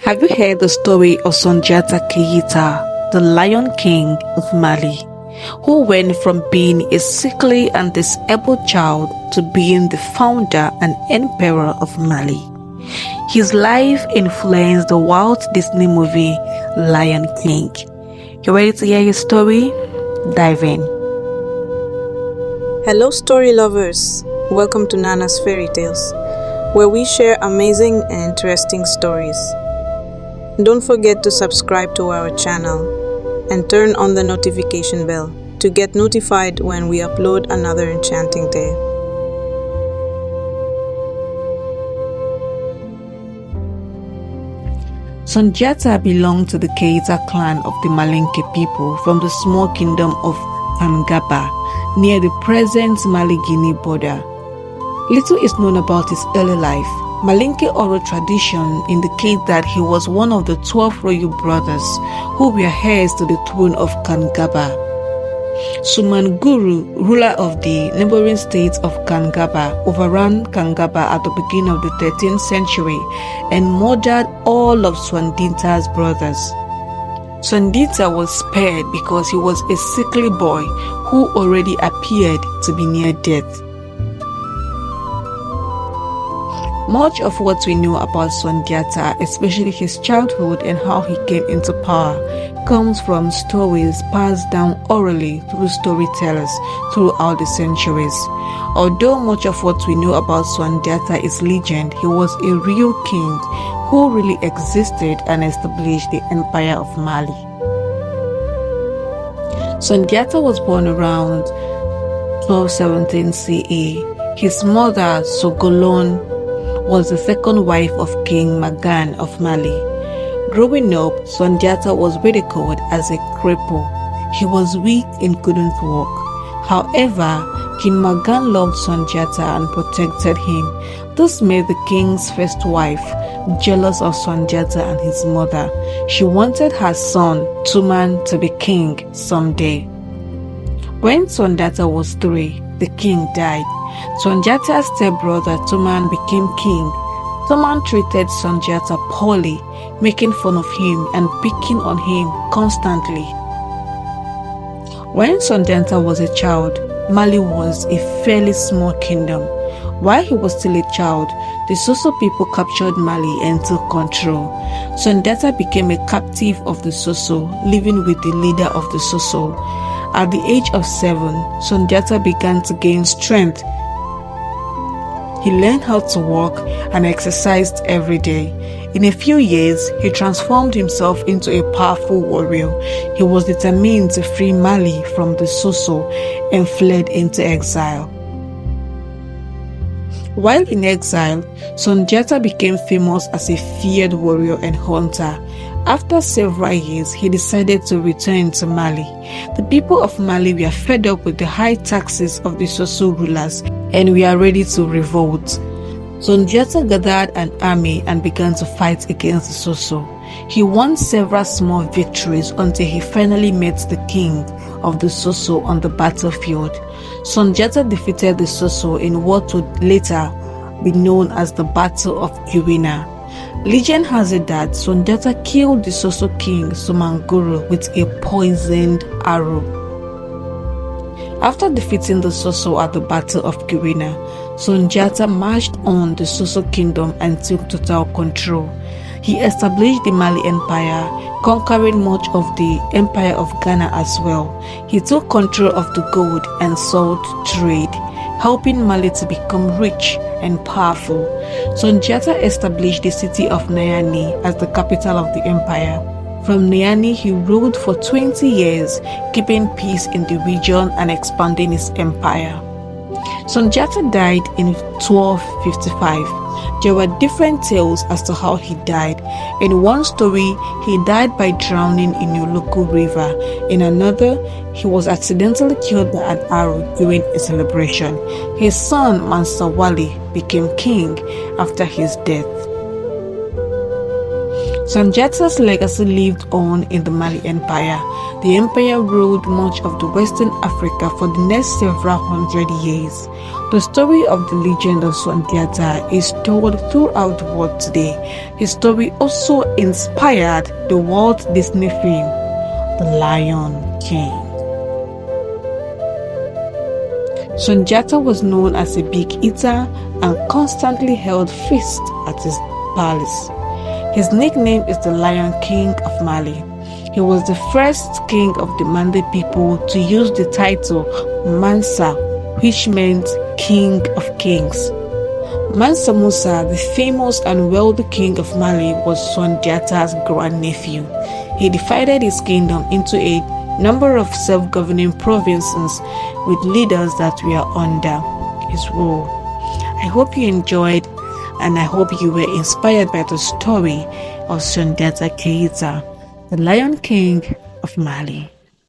Have you heard the story of Sundiata Keita, the Lion King of Mali, who went from being a sickly and disabled child to being the founder and emperor of Mali? His life influenced the Walt Disney Movie Lion King. You ready to hear his story? Dive in. Hello story lovers, welcome to Nana's Fairy Tales, where we share amazing and interesting stories. Don't forget to subscribe to our channel and turn on the notification bell to get notified when we upload another enchanting tale. Sundiata belonged to the Keita clan of the Malinke people from the small kingdom of Kangaba, near the present Mali-Guinea border. Little is known about his early life. Malinke oral tradition indicates that he was one of the 12 royal brothers who were heirs to the throne of Kangaba. Sumanguru, ruler of the neighboring states of Kangaba, overran Kangaba at the beginning of the 13th century and murdered all of Sundiata's brothers. Sundiata was spared because he was a sickly boy who already appeared to be near death. Much of what we know about Sundiata, especially his childhood and how he came into power, comes from stories passed down orally through storytellers throughout the centuries. Although much of what we know about Sundiata is legend, he was a real king who really existed and established the Empire of Mali. Sundiata was born around 1217 CE. His mother, Sogolon, was the second wife of King Magan of Mali. Growing up, Sundiata was ridiculed as a cripple. He was weak and couldn't walk. However, King Magan loved Sundiata and protected him. This made the king's first wife jealous of Sundiata and his mother. She wanted her son, Tuman, to be king someday. When Sundiata was 3, the king died. Sundiata's stepbrother Tuman became king. Tuman treated Sundiata poorly, making fun of him and picking on him constantly. When Sundiata was a child, Mali was a fairly small kingdom. While he was still a child, the Soso people captured Mali and took control. Sundiata became a captive of the Soso, living with the leader of the Soso. At the age of 7, Sundiata began to gain strength. He learned how to walk and exercised every day. In a few years, he transformed himself into a powerful warrior. He was determined to free Mali from the Soso and fled into exile. While in exile, Sundiata became famous as a feared warrior and hunter. After several years, he decided to return to Mali. The people of Mali were fed up with the high taxes of the Soso rulers and were ready to revolt. Sundiata gathered an army and began to fight against the Soso. He won several small victories until he finally met the king of the Soso on the battlefield. Sundiata defeated the Soso in what would later be known as the Battle of Guinea. Legend has it that Sundiata killed the Soso king Sumanguru with a poisoned arrow. After defeating the Soso at the Battle of Guinea, Sundiata marched on the Soso kingdom and took total control. He established the Mali Empire, conquering much of the Empire of Ghana as well. He took control of the gold and salt trade, helping Mali to become rich and powerful. Sundiata established the city of Niani as the capital of the empire. From Niani, he ruled for 20 years, keeping peace in the region and expanding his empire. Sundiata died in 1255. There were different tales as to how he died. In one story, he died by drowning in a local river. In another, he was accidentally killed by an arrow during a celebration. His son Mansa became king after his death. Sundiata's legacy lived on in the Mali Empire. The empire ruled much of the Western Africa for the next several hundred years. The story of the legend of Sundiata is told throughout the world today. His story also inspired the Walt Disney film, The Lion King. Sundiata was known as a big eater and constantly held feasts at his palace. His nickname is the Lion King of Mali. He was the first king of the Mande people to use the title Mansa, which meant King of Kings. Mansa Musa, the famous and wealthy king of Mali, was Sundiata's grandnephew. He divided his kingdom into a number of self-governing provinces with leaders that were under his rule. I hope you enjoyed and I hope you were inspired by the story of Sundiata Keita, the Lion King of Mali.